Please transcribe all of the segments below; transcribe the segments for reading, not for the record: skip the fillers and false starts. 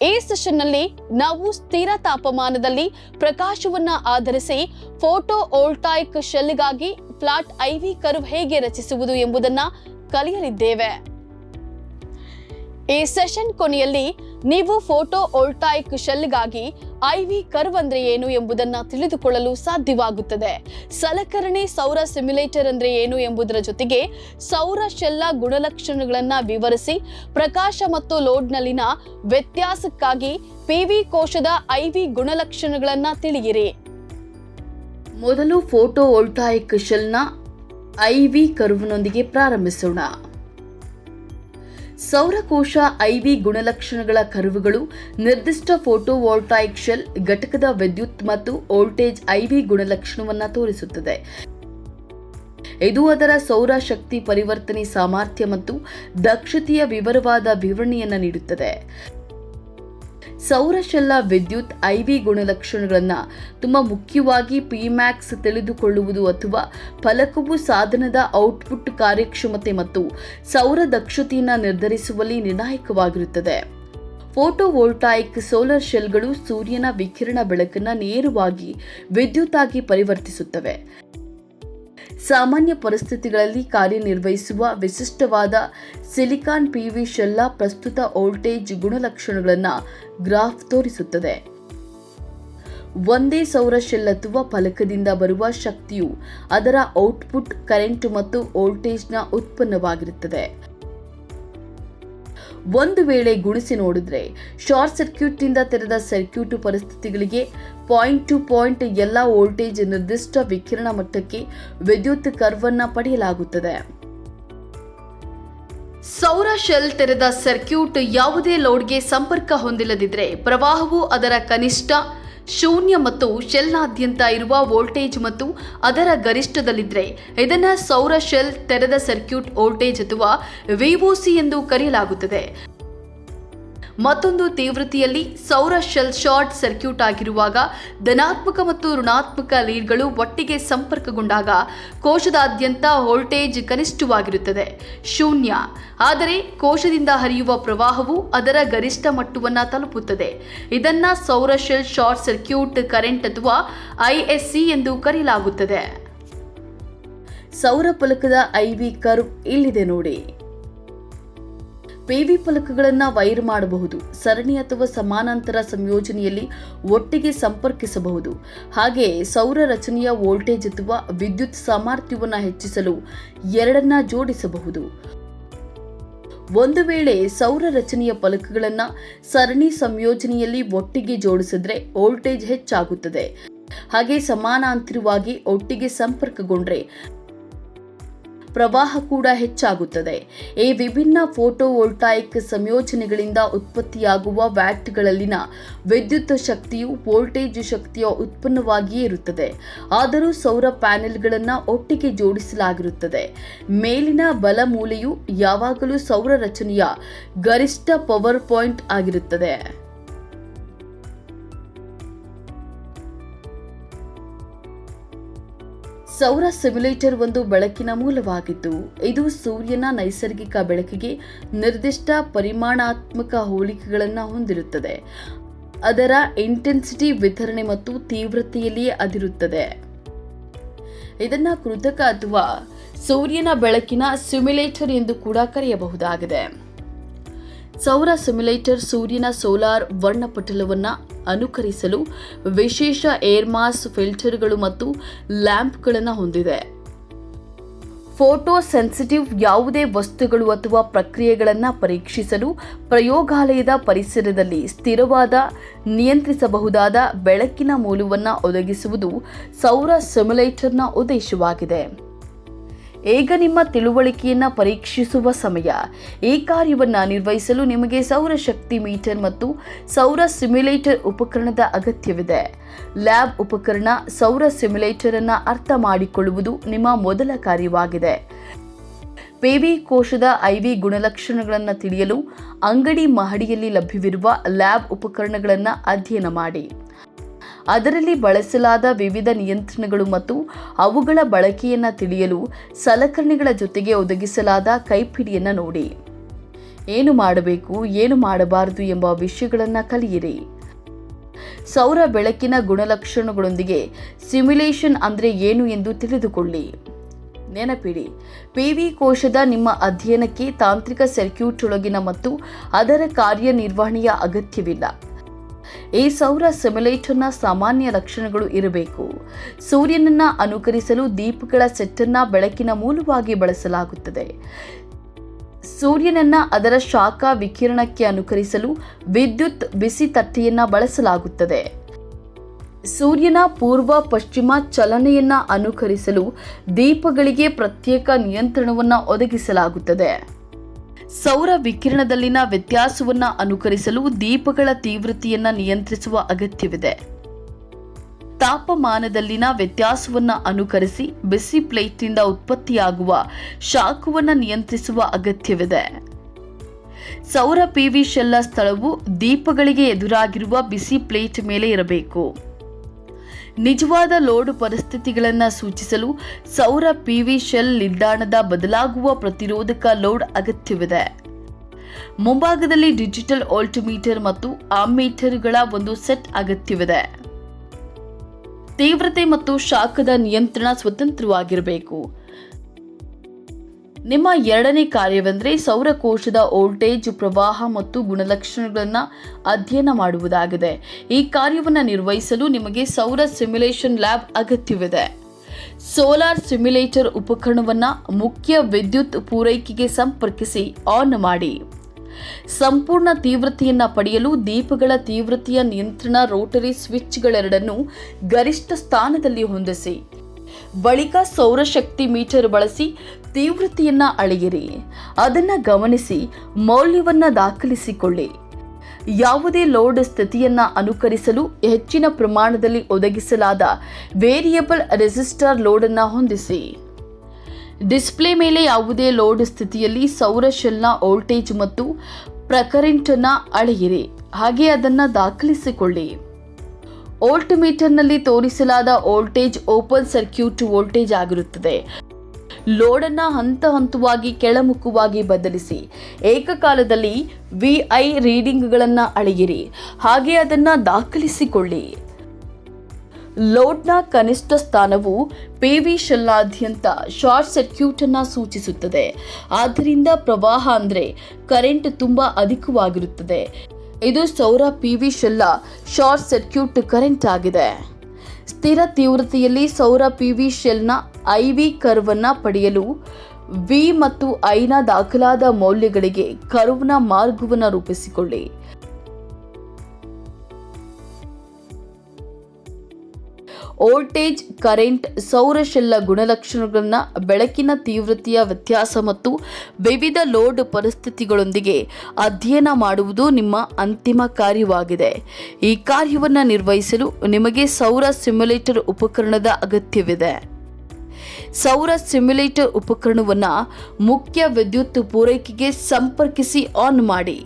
ಈ ಸೆಷನ್ನಲ್ಲಿ ನಾವು ಸ್ಥಿರ ತಾಪಮಾನದಲ್ಲಿ ಪ್ರಕಾಶವನ್ನ ಆಧರಿಸಿ ಫೋಟೋ ವೋಲ್ಟಾಯಿಕ್ ಶೆಲ್ಗಾಗಿ ಫ್ಲಾಟ್ IV ಕರ್ವ್ ಹೇಗೆ ರಚಿಸುವುದು ಎಂಬುದನ್ನು ಕಲಿಯಲಿದ್ದೇವೆ. ಈ ಸೆಷನ್ ಕೊನೆಯಲ್ಲಿ ನೀವು ಫೋಟೋ ವೋಲ್ಟಾಯಿಕ್ ಶೆಲ್ಗಾಗಿ IV ಕರ್ವ್ ಅಂದ್ರೆ ಏನು ಎಂಬುದನ್ನು ತಿಳಿದುಕೊಳ್ಳಲು ಸಾಧ್ಯವಾಗುತ್ತದೆ. ಸಲಕರಣೆ ಸೌರ ಸಿಮ್ಯುಲೇಟರ್ ಅಂದ್ರೆ ಏನು ಎಂಬುದರ ಜೊತೆಗೆ ಸೌರ ಶೆಲ್ನ ಗುಣಲಕ್ಷಣಗಳನ್ನು ವಿವರಿಸಿ ಪ್ರಕಾಶ ಮತ್ತು ಲೋಡ್ನಲ್ಲಿನ ವ್ಯತ್ಯಾಸಕ್ಕಾಗಿ PV ಕೋಶದ IV ಗುಣಲಕ್ಷಣಗಳನ್ನು ತಿಳಿಯಿರಿ. ಮೊದಲು ಫೋಟೋ ವೋಲ್ಟಾಯಿಕ್ ಶೆಲ್ನ IV ಕರ್ವ್ನೊಂದಿಗೆ ಪ್ರಾರಂಭಿಸೋಣ. ಸೌರಕೋಶ IV ಗುಣಲಕ್ಷಣಗಳ ಕರ್ವ್ಗಳು ನಿರ್ದಿಷ್ಟ ಫೋಟೋ ವೋಲ್ಟಾಯಿಕ್ ಶೆಲ್ ಘಟಕದ ವಿದ್ಯುತ್ ಮತ್ತು ವೋಲ್ಟೇಜ್ IV ಗುಣಲಕ್ಷಣವನ್ನು ತೋರಿಸುತ್ತದೆ. ಇದು ಅದರ ಸೌರ ಶಕ್ತಿ ಪರಿವರ್ತನೆ ಸಾಮರ್ಥ್ಯ ಮತ್ತು ದಕ್ಷತೆಯ ವಿವರವಾದ ವಿವರಣೆಯನ್ನು ನೀಡುತ್ತದೆ. ಸೌರ ಶೆಲ್ನ ವಿದ್ಯುತ್ IV ಗುಣಲಕ್ಷಣಗಳನ್ನು ತುಂಬಾ ಮುಖ್ಯವಾಗಿ Pmax ತಿಳಿದುಕೊಳ್ಳುವುದು ಅಥವಾ ಫಲಕವು ಸಾಧನದ ಔಟ್ಪುಟ್ ಕಾರ್ಯಕ್ಷಮತೆ ಮತ್ತು ಸೌರ ದಕ್ಷತೆಯನ್ನು ನಿರ್ಧರಿಸುವಲ್ಲಿ ನಿರ್ಣಾಯಕವಾಗಿರುತ್ತದೆ. ಫೋಟೋ ವೋಲ್ಟಾಯಿಕ್ ಸೋಲಾರ್ ಶೆಲ್ಗಳು ಸೂರ್ಯನ ವಿಕಿರಣ ಬೆಳಕನ್ನು ನೇರವಾಗಿ ವಿದ್ಯುತ್ ಆಗಿ ಪರಿವರ್ತಿಸುತ್ತವೆ. ಸಾಮಾನ್ಯ ಪರಿಸ್ಥಿತಿಗಳಲ್ಲಿ ಕಾರ್ಯನಿರ್ವಹಿಸುವ ವಿಶಿಷ್ಟವಾದ ಸಿಲಿಕಾನ್ PV ಶೆಲ್ನ ಪ್ರಸ್ತುತ ವೋಲ್ಟೇಜ್ ಗುಣಲಕ್ಷಣಗಳನ್ನು ಗ್ರಾಫ್ ತೋರಿಸುತ್ತದೆ. ಒಂದೇ ಸೌರ ಶೆಲ್ ಅಥವಾ ಫಲಕದಿಂದ ಬರುವ ಶಕ್ತಿಯು ಅದರ ಔಟ್ಪುಟ್ ಕರೆಂಟ್ ಮತ್ತು ವೋಲ್ಟೇಜ್ನ ಉತ್ಪನ್ನವಾಗಿರುತ್ತದೆ. ಒಂದು ವೇಳೆ ಗುಣಿಸಿ ನೋಡಿದ್ರೆ ಶಾರ್ಟ್ ಸರ್ಕ್ಯೂಟ್ನಿಂದ ತೆರೆದ ಸರ್ಕ್ಯೂಟ್ ಪರಿಸ್ಥಿತಿಗಳಿಗೆ ಪಾಯಿಂಟ್ ಟು ಪಾಯಿಂಟ್ ಎಲ್ಲ ವೋಲ್ಟೇಜ್ ನಿರ್ದಿಷ್ಟ ವಿಕಿರಣ ಮಟ್ಟಕ್ಕೆ ವಿದ್ಯುತ್ ಕರ್ವ್ ಅನ್ನು ಪಡೆಯಲಾಗುತ್ತದೆ. ಸೌರ ಶೆಲ್ ತೆರೆದ ಸರ್ಕ್ಯೂಟ್ ಯಾವುದೇ ಲೋಡ್ಗೆ ಸಂಪರ್ಕ ಹೊಂದಿಲ್ಲದಿದ್ದರೆ ಪ್ರವಾಹವು ಅದರ ಕನಿಷ್ಠ 0 ಮತ್ತು ಶೆಲ್ನಾದ್ಯಂತ ಇರುವ ವೋಲ್ಟೇಜ್ ಮತ್ತು ಅದರ ಗರಿಷ್ಠದಲ್ಲಿದ್ದರೆ ಇದನ್ನು ಸೌರ ಶೆಲ್ ತೆರೆದ ಸರ್ಕ್ಯೂಟ್ ವೋಲ್ಟೇಜ್ ಅಥವಾ VOC ಎಂದು ಕರೆಯಲಾಗುತ್ತದೆ. ಮತ್ತೊಂದು ತೀವ್ರತೆಯಲ್ಲಿ ಸೌರ ಶೆಲ್ ಶಾರ್ಟ್ ಸರ್ಕ್ಯೂಟ್ ಆಗಿರುವಾಗ ಧನಾತ್ಮಕ ಮತ್ತು ಋಣಾತ್ಮಕ ಲೀಡ್ಗಳು ಒಟ್ಟಿಗೆ ಸಂಪರ್ಕಗೊಂಡಾಗ ಕೋಶದಾದ್ಯಂತ ವೋಲ್ಟೇಜ್ ಕನಿಷ್ಠವಾಗಿರುತ್ತದೆ 0. ಆದರೆ ಕೋಶದಿಂದ ಹರಿಯುವ ಪ್ರವಾಹವು ಅದರ ಗರಿಷ್ಠ ಮಟ್ಟವನ್ನು ತಲುಪುತ್ತದೆ. ಇದನ್ನ ಸೌರ ಶೆಲ್ ಶಾರ್ಟ್ ಸರ್ಕ್ಯೂಟ್ ಕರೆಂಟ್ ಅಥವಾ ISC ಎಂದು ಕರೆಯಲಾಗುತ್ತದೆ. ಸೌರ ಫಲಕದ IV ಕರ್ವ್ ಇಲ್ಲಿದೆ ನೋಡಿ. PV ಫಲಕಗಳನ್ನು ವೈರ್ ಮಾಡಬಹುದು, ಸರಣಿ ಅಥವಾ ಸಮಾನಾಂತರ ಸಂಯೋಜನೆಯಲ್ಲಿ ಒಟ್ಟಿಗೆ ಸಂಪರ್ಕಿಸಬಹುದು. ಹಾಗೆ ಸೌರ ರಚನೆಯ ವೋಲ್ಟೇಜ್ ಅಥವಾ ವಿದ್ಯುತ್ ಸಾಮರ್ಥ್ಯವನ್ನು ಹೆಚ್ಚಿಸಲು ಎರಡನ್ನ ಜೋಡಿಸಬಹುದು. ಒಂದು ವೇಳೆ ಸೌರ ರಚನೆಯ ಫಲಕಗಳನ್ನು ಸರಣಿ ಸಂಯೋಜನೆಯಲ್ಲಿ ಒಟ್ಟಿಗೆ ಜೋಡಿಸಿದ್ರೆ ವೋಲ್ಟೇಜ್ ಹೆಚ್ಚಾಗುತ್ತದೆ. ಹಾಗೆ ಸಮಾನಾಂತರವಾಗಿ ಒಟ್ಟಿಗೆ ಸಂಪರ್ಕಗೊಂಡ್ರೆ ಪ್ರವಾಹ ಕೂಡ ಹೆಚ್ಚಾಗುತ್ತದೆ. ಈ ವಿಭಿನ್ನ ಫೋಟೋ ವೋಲ್ಟಾಯಿಕ್ ಸಂಯೋಜನೆಗಳಿಂದ ಉತ್ಪತ್ತಿಯಾಗುವ ವ್ಯಾಟ್ಗಳಲ್ಲಿನ ವಿದ್ಯುತ್ ಶಕ್ತಿಯು ವೋಲ್ಟೇಜ್ ಶಕ್ತಿಯ ಉತ್ಪನ್ನವಾಗಿಯೇ ಇರುತ್ತದೆ. ಆದರೂ ಸೌರ ಪ್ಯಾನೆಲ್ಗಳನ್ನು ಒಟ್ಟಿಗೆ ಜೋಡಿಸಲಾಗಿರುತ್ತದೆ. ಮೇಲಿನ ಬಲ ಮೂಲೆಯು ಯಾವಾಗಲೂ ಸೌರ ರಚನೆಯ ಗರಿಷ್ಠ ಪವರ್ ಪಾಯಿಂಟ್ ಆಗಿರುತ್ತದೆ. ಸೌರ ಸಿಮ್ಯುಲೇಟರ್ ಒಂದು ಬೆಳಕಿನ ಮೂಲವಾಗಿದ್ದು ಇದು ಸೂರ್ಯನ ನೈಸರ್ಗಿಕ ಬೆಳಕಿಗೆ ನಿರ್ದಿಷ್ಟ ಪರಿಮಾಣಾತ್ಮಕ ಹೋಲಿಕೆಗಳನ್ನು ಹೊಂದಿರುತ್ತದೆ. ಅದರ ಇಂಟೆನ್ಸಿಟಿ ವಿತರಣೆ ಮತ್ತು ತೀವ್ರತೆಯಲ್ಲಿಯೇ ಅದಿರುತ್ತದೆ. ಇದನ್ನು ಕೃತಕ ಅಥವಾ ಸೂರ್ಯನ ಬೆಳಕಿನ ಸಿಮ್ಯುಲೇಟರ್ ಎಂದು ಕೂಡ ಕರೆಯಬಹುದಾಗಿದೆ. ಸೌರ ಸಿಮ್ಯುಲೇಟರ್ ಸೂರ್ಯನ ಸೋಲಾರ್ ವರ್ಣಪಟಲವನ್ನು ಅನುಕರಿಸಲು ವಿಶೇಷ ಏರ್ ಮಾಸ್ ಫಿಲ್ಟರ್ಗಳು ಮತ್ತು ಲ್ಯಾಂಪ್ಗಳನ್ನು ಹೊಂದಿದೆ. ಫೋಟೋ ಸೆನ್ಸಿಟಿವ್ ಯಾವುದೇ ವಸ್ತುಗಳು ಅಥವಾ ಪ್ರಕ್ರಿಯೆಗಳನ್ನು ಪರೀಕ್ಷಿಸಲು ಪ್ರಯೋಗಾಲಯದ ಪರಿಸರದಲ್ಲಿ ಸ್ಥಿರವಾದ ನಿಯಂತ್ರಿಸಬಹುದಾದ ಬೆಳಕಿನ ಮೂಲವನ್ನು ಒದಗಿಸುವುದು ಸೌರ ಸಿಮ್ಯುಲೇಟರ್ನ ಉದ್ದೇಶವಾಗಿದೆ. ಈಗ ನಿಮ್ಮ ತಿಳುವಳಿಕೆಯನ್ನು ಪರೀಕ್ಷಿಸುವ ಸಮಯ. ಈ ಕಾರ್ಯವನ್ನು ನಿರ್ವಹಿಸಲು ನಿಮಗೆ ಸೌರಶಕ್ತಿ ಮೀಟರ್ ಮತ್ತು ಸೌರ ಸಿಮ್ಯುಲೇಟರ್ ಉಪಕರಣದ ಅಗತ್ಯವಿದೆ. ಲ್ಯಾಬ್ ಉಪಕರಣ ಸೌರ ಸಿಮ್ಯುಲೇಟರ್ ಅನ್ನು ಅರ್ಥ ಮಾಡಿಕೊಳ್ಳುವುದು ನಿಮ್ಮ ಮೊದಲ ಕಾರ್ಯವಾಗಿದೆ. PV ಕೋಶದ IV ಗುಣಲಕ್ಷಣಗಳನ್ನು ತಿಳಿಯಲು ಅಂಗಡಿ ಮಹಡಿಯಲ್ಲಿ ಲಭ್ಯವಿರುವ ಲ್ಯಾಬ್ ಉಪಕರಣಗಳನ್ನು ಅಧ್ಯಯನ ಮಾಡಿ. ಅದರಲ್ಲಿ ಬಳಸಲಾದ ವಿವಿಧ ನಿಯಂತ್ರಣಗಳು ಮತ್ತು ಅವುಗಳ ಬಳಕೆಯನ್ನು ತಿಳಿಯಲು ಸಲಕರಣೆಗಳ ಜೊತೆಗೆ ಒದಗಿಸಲಾದ ಕೈಪಿಡಿಯನ್ನು ನೋಡಿ. ಏನು ಮಾಡಬೇಕು, ಏನು ಮಾಡಬಾರದು ಎಂಬ ವಿಷಯಗಳನ್ನು ಕಲಿಯಿರಿ. ಸೌರ ಬೆಳಕಿನ ಗುಣಲಕ್ಷಣಗಳೊಂದಿಗೆ ಸಿಮ್ಯುಲೇಷನ್ ಅಂದರೆ ಏನು ಎಂದು ತಿಳಿದುಕೊಳ್ಳಿ. ನೆನಪಿಡಿ, ಪಿವಿ ಕೋಶದ ನಿಮ್ಮ ಅಧ್ಯಯನಕ್ಕೆ ತಾಂತ್ರಿಕ ಸರ್ಕ್ಯೂಟ್ ಒಳಗಿನ ಮತ್ತು ಅದರ ಕಾರ್ಯನಿರ್ವಹಣೆಯ ಅಗತ್ಯವಿಲ್ಲ. ಈ ಸೌರ ಸಿಮ್ಯುಲೇಟರ್ನ ಸಾಮಾನ್ಯ ಲಕ್ಷಣಗಳು ಇರಬೇಕು. ಸೂರ್ಯನನ್ನು ಅನುಕರಿಸಲು ದೀಪಗಳ ಸೆಟ್ಟನ್ನು ಬೆಳಕಿನ ಮೂಲವಾಗಿ ಬಳಸಲಾಗುತ್ತದೆ. ಸೂರ್ಯನನ್ನ ಅದರ ಶಾಖ ವಿಕಿರಣಕ್ಕೆ ಅನುಕರಿಸಲು ವಿದ್ಯುತ್ ಬಿಸಿ ತಟ್ಟೆಯನ್ನ ಬಳಸಲಾಗುತ್ತದೆ. ಸೂರ್ಯನ ಪೂರ್ವ ಪಶ್ಚಿಮ ಚಲನೆಯನ್ನ ಅನುಕರಿಸಲು ದೀಪಗಳಿಗೆ ಪ್ರತ್ಯೇಕ ನಿಯಂತ್ರಣವನ್ನು ಒದಗಿಸಲಾಗುತ್ತದೆ. ಸೌರ ವಿಕಿರಣದಲ್ಲಿನ ವ್ಯತ್ಯಾಸವನ್ನ ಅನುಕರಿಸಲು ದೀಪಗಳ ತೀವ್ರತೆಯನ್ನ ನಿಯಂತ್ರಿಸುವ ಅಗತ್ಯವಿದೆ. ತಾಪಮಾನದಲ್ಲಿನ ವ್ಯತ್ಯಾಸವನ್ನು ಅನುಕರಿಸಿ ಬಿಸಿ ಪ್ಲೇಟ್ನಿಂದ ಉತ್ಪತ್ತಿಯಾಗುವ ಶಾಖವನ್ನು ನಿಯಂತ್ರಿಸುವ ಅಗತ್ಯವಿದೆ. ಸೌರ ಪಿವಿ ಶೆಲ್ನ ಸ್ಥಳವು ದೀಪಗಳಿಗೆ ಎದುರಾಗಿರುವ ಬಿಸಿ ಪ್ಲೇಟ್ ಮೇಲೆ ಇರಬೇಕು. ನಿಜವಾದ ಲೋಡ್ ಪರಿಸ್ಥಿತಿಗಳನ್ನು ಸೂಚಿಸಲು ಸೌರ ಪಿವಿ ಶೆಲ್ ನಿಲ್ದಾಣದ ಬದಲಾಗುವ ಪ್ರತಿರೋಧಕ ಲೋಡ್ ಅಗತ್ಯವಿದೆ. ಮುಂಭಾಗದಲ್ಲಿ ಡಿಜಿಟಲ್ ವೋಲ್ಟ್ಮೀಟರ್ ಮತ್ತು ಆಮ್ಮೀಟರ್ಗಳ ಒಂದು ಸೆಟ್ ಅಗತ್ಯವಿದೆ. ತೀವ್ರತೆ ಮತ್ತು ಶಾಖದ ನಿಯಂತ್ರಣ ಸ್ವತಂತ್ರವಾಗಿರಬೇಕು. ನಿಮ್ಮ ಎರಡನೇ ಕಾರ್ಯವೆಂದರೆ ಸೌರಕೋಶದ ವೋಲ್ಟೇಜ್, ಪ್ರವಾಹ ಮತ್ತು ಗುಣಲಕ್ಷಣಗಳನ್ನು ಅಧ್ಯಯನ ಮಾಡುವುದಾಗಿದೆ. ಈ ಕಾರ್ಯವನ್ನು ನಿರ್ವಹಿಸಲು ನಿಮಗೆ ಸೌರ ಸಿಮ್ಯುಲೇಷನ್ ಲ್ಯಾಬ್ ಅಗತ್ಯವಿದೆ. ಸೋಲಾರ್ ಸಿಮ್ಯುಲೇಟರ್ ಉಪಕರಣವನ್ನು ಮುಖ್ಯ ವಿದ್ಯುತ್ ಪೂರೈಕೆಗೆ ಸಂಪರ್ಕಿಸಿ ಆನ್ ಮಾಡಿ. ಸಂಪೂರ್ಣ ತೀವ್ರತೆಯನ್ನು ಪಡೆಯಲು ದೀಪಗಳ ತೀವ್ರತೆಯ ನಿಯಂತ್ರಣ ರೋಟರಿ ಸ್ವಿಚ್ಗಳೆರಡನ್ನೂ ಗರಿಷ್ಠ ಸ್ಥಾನದಲ್ಲಿ ಹೊಂದಿಸಿ. ಬಳಿಕ ಸೌರಶಕ್ತಿ ಮೀಟರ್ ಬಳಸಿ ತೀವ್ರತೆಯನ್ನು ಅಳೆಯಿರಿ. ಅದನ್ನು ಗಮನಿಸಿ ಮೌಲ್ಯವನ್ನು ದಾಖಲಿಸಿಕೊಳ್ಳಿ. ಯಾವುದೇ ಲೋಡ್ ಸ್ಥಿತಿಯನ್ನು ಅನುಕರಿಸಲು ಹೆಚ್ಚಿನ ಪ್ರಮಾಣದಲ್ಲಿ ಒದಗಿಸಲಾದ ವೇರಿಯಬಲ್ ರೆಸಿಸ್ಟರ್ ಲೋಡನ್ನು ಹೊಂದಿಸಿ. ಡಿಸ್ಪ್ಲೇ ಮೇಲೆ ಯಾವುದೇ ಲೋಡ್ ಸ್ಥಿತಿಯಲ್ಲಿ ಸೌರ ಶೆಲ್ನ ವೋಲ್ಟೇಜ್ ಮತ್ತು ಕರೆಂಟನ್ನು ಅಳೆಯಿರಿ, ಹಾಗೆ ಅದನ್ನು ದಾಖಲಿಸಿಕೊಳ್ಳಿ. ವೋಲ್ಟ್ಮೀಟರ್ನಲ್ಲಿ ತೋರಿಸಲಾದ ವೋಲ್ಟೇಜ್ ಓಪನ್ ಸರ್ಕ್ಯೂಟ್ ವೋಲ್ಟೇಜ್ ಆಗಿರುತ್ತದೆ. ಲೋಡನ್ನು ಹಂತ ಹಂತವಾಗಿ ಕೆಳಮುಖವಾಗಿ ಬದಲಿಸಿ ಏಕಕಾಲದಲ್ಲಿ ವಿಐ ರೀಡಿಂಗ್ಗಳನ್ನು ಅಳೆಯಿರಿ, ಹಾಗೆ ಅದನ್ನು ದಾಖಲಿಸಿಕೊಳ್ಳಿ. ಲೋಡ್ನ ಕನಿಷ್ಠ ಸ್ಥಾನವು ಪಿವಿ ಶೆಲ್ನಾದ್ಯಂತ ಶಾರ್ಟ್ ಸರ್ಕ್ಯೂಟ್ ಅನ್ನು ಸೂಚಿಸುತ್ತದೆ. ಆದ್ದರಿಂದ ಪ್ರವಾಹ ಅಂದರೆ ಕರೆಂಟ್ ತುಂಬಾ ಅಧಿಕವಾಗಿರುತ್ತದೆ. ಇದು ಸೌರ ಪಿವಿ ಶೆಲ್ನ ಶಾರ್ಟ್ ಸರ್ಕ್ಯೂಟ್ ಕರೆಂಟ್ ಆಗಿದೆ. ಸ್ಥಿರ ತೀವ್ರತೆಯಲ್ಲಿ ಸೌರ ಪಿವಿ ಶೆಲ್ನ ಐವಿ ಕರ್ವ್ನ ಪಡೆಯಲು ವಿ ಮತ್ತು ಐನ ದಾಖಲಾದ ಮೌಲ್ಯಗಳಿಗೆ ಕರ್ವ್ನ ಮಾರ್ಗವನ್ನು ರೂಪಿಸಿಕೊಳ್ಳಿ. ವೋಲ್ಟೇಜ್, ಕರೆಂಟ್, ಸೌರ ಶೆಲ್ನ ಗುಣಲಕ್ಷಣಗಳನ್ನು, ಬೆಳಕಿನ ತೀವ್ರತೆಯ ವ್ಯತ್ಯಾಸ ಮತ್ತು ವಿವಿಧ ಲೋಡ್ ಪರಿಸ್ಥಿತಿಗಳೊಂದಿಗೆ ಅಧ್ಯಯನ ಮಾಡುವುದು ನಿಮ್ಮ ಅಂತಿಮ ಕಾರ್ಯವಾಗಿದೆ. ಈ ಕಾರ್ಯವನ್ನು ನಿರ್ವಹಿಸಲು ನಿಮಗೆ ಸೌರ ಸಿಮ್ಯುಲೇಟರ್ ಉಪಕರಣದ ಅಗತ್ಯವಿದೆ. ಸೌರ ಸಿಮ್ಯುಲೇಟರ್ ಉಪಕರಣವನ್ನು ಮುಖ್ಯ ವಿದ್ಯುತ್ ಪೂರೈಕೆಗೆ ಸಂಪರ್ಕಿಸಿ ಆನ್ ಮಾಡಿ.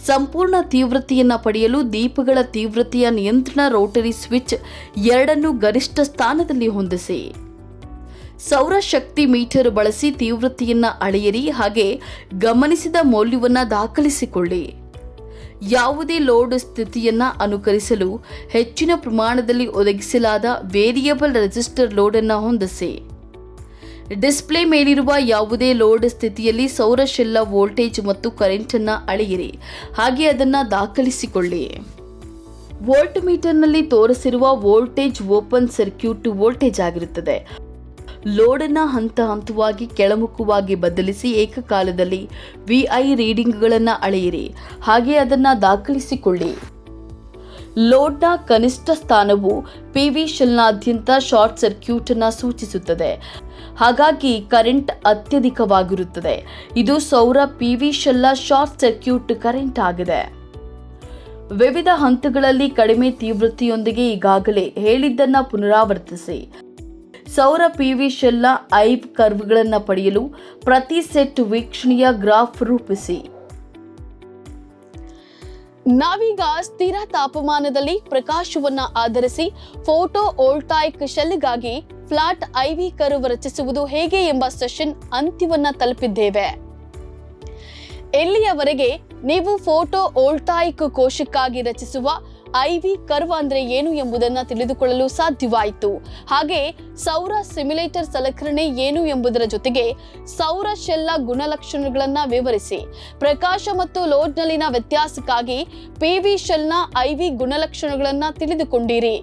ಸಂಪೂರ್ಣ ತೀವ್ರತೆಯನ್ನು ಪಡೆಯಲು ದೀಪಗಳ ತೀವ್ರತೆಯ ನಿಯಂತ್ರಣ ರೋಟರಿ ಸ್ವಿಚ್ ಎರಡನ್ನೂ ಗರಿಷ್ಠ ಸ್ಥಾನದಲ್ಲಿ ಹೊಂದಿಸಿ. ಸೌರ ಶಕ್ತಿ ಮೀಟರ್ ಬಳಸಿ ತೀವ್ರತೆಯನ್ನು ಅಳೆಯಿರಿ, ಹಾಗೆ ಗಮನಿಸಿದ ಮೌಲ್ಯವನ್ನು ದಾಖಲಿಸಿಕೊಳ್ಳಿ. ಯಾವುದೇ ಲೋಡ್ ಸ್ಥಿತಿಯನ್ನು ಅನುಕರಿಸಲು ಹೆಚ್ಚಿನ ಪ್ರಮಾಣದಲ್ಲಿ ಒದಗಿಸಲಾದ ವೇರಿಯಬಲ್ ರೆಸಿಸ್ಟರ್ ಲೋಡನ್ನು ಹೊಂದಿಸಿ. ಡಿಸ್ಪ್ಲೇ ಮೇಲಿರುವ ಯಾವುದೇ ಲೋಡ್ ಸ್ಥಿತಿಯಲ್ಲಿ ಸೌರ ಶೆಲ್ನ ವೋಲ್ಟೇಜ್ ಮತ್ತು ಕರೆಂಟನ್ನು ಅಳೆಯಿರಿ, ಹಾಗೆ ಅದನ್ನು ದಾಖಲಿಸಿಕೊಳ್ಳಿ. ವೋಲ್ಟ್ಮೀಟರ್ನಲ್ಲಿ ತೋರಿಸಿರುವ ವೋಲ್ಟೇಜ್ ಓಪನ್ ಸರ್ಕ್ಯೂಟ್ ವೋಲ್ಟೇಜ್ ಆಗಿರುತ್ತದೆ. ಲೋಡನ್ನು ಹಂತ ಹಂತವಾಗಿ ಕೆಳಮುಖವಾಗಿ ಬದಲಿಸಿ ಏಕಕಾಲದಲ್ಲಿ ವಿಐ ರೀಡಿಂಗ್ಗಳನ್ನು ಅಳೆಯಿರಿ, ಹಾಗೆ ಅದನ್ನು ದಾಖಲಿಸಿಕೊಳ್ಳಿ. ಲೋಡ್ನ ಕನಿಷ್ಠ ಸ್ಥಾನವು ಪಿವಿ ಶೆಲ್ನಾದ್ಯಂತ ಶಾರ್ಟ್ ಸರ್ಕ್ಯೂಟ್ ಅನ್ನು ಸೂಚಿಸುತ್ತದೆ. ಹಾಗಾಗಿ ಕರೆಂಟ್ ಅತ್ಯಧಿಕವಾಗಿರುತ್ತದೆ. ಇದು ಸೌರ ಪಿವಿ ಶೆಲ್ನ ಶಾರ್ಟ್ ಸರ್ಕ್ಯೂಟ್ ಕರೆಂಟ್ ಆಗಿದೆ. ವಿವಿಧ ಹಂತಗಳಲ್ಲಿ ಕಡಿಮೆ ತೀವ್ರತೆಯೊಂದಿಗೆ ಈಗಾಗಲೇ ಹೇಳಿದ್ದನ್ನು ಪುನರಾವರ್ತಿಸಿ. ಸೌರ ಪಿವಿ ಶೆಲ್ನ ಐವ್ ಕರ್ವ್ಗಳನ್ನು ಪಡೆಯಲು ಪ್ರತಿ ಸೆಟ್ ವೀಕ್ಷಣೆಯ ಗ್ರಾಫ್ ರೂಪಿಸಿ. ನಾವೀಗ ಸ್ಥಿರ ತಾಪಮಾನದಲ್ಲಿ ಪ್ರಕಾಶವನ್ನು ಆಧರಿಸಿ ಫೋಟೋ ವೋಲ್ಟಾಯಿಕ್ ಶೆಲ್ಗಾಗಿ ಫ್ಲಾಟ್ ಐವಿ ಕರ್ವ್ ರಚಿಸುವುದು ಹೇಗೆ ಎಂಬ ಸೆಷನ್ ಅಂತ್ಯವನ್ನ ತಲುಪಿದ್ದೇವೆ. ಇಲ್ಲಿಯವರೆಗೆ ನೀವು ಫೋಟೋ ವೋಲ್ಟಾಯಿಕ್ ಕೋಶಕ್ಕಾಗಿ ರಚಿಸುವ IV ಕರ್ವ್ ಅಂದ್ರೆ ಏನು ಎಂಬುದನ್ನು ತಿಳಿದುಕೊಳ್ಳಲು ಸಾಧ್ಯವಾಯಿತು. ಹಾಗೆ ಸೌರ ಸಿಮ್ಯುಲೇಟರ್ ಸಲಕರಣೆ ಏನು ಎಂಬುದರ ಜೊತೆಗೆ ಸೌರ ಶೆಲ್ನ ಗುಣಲಕ್ಷಣಗಳನ್ನು ವಿವರಿಸಿ ಪ್ರಕಾಶ ಮತ್ತು ಲೋಡ್ನಲ್ಲಿನ ವ್ಯತ್ಯಾಸಕ್ಕಾಗಿ PV ಶೆಲ್ನ IV ಗುಣಲಕ್ಷಣಗಳನ್ನು ತಿಳಿದುಕೊಂಡಿರಿ.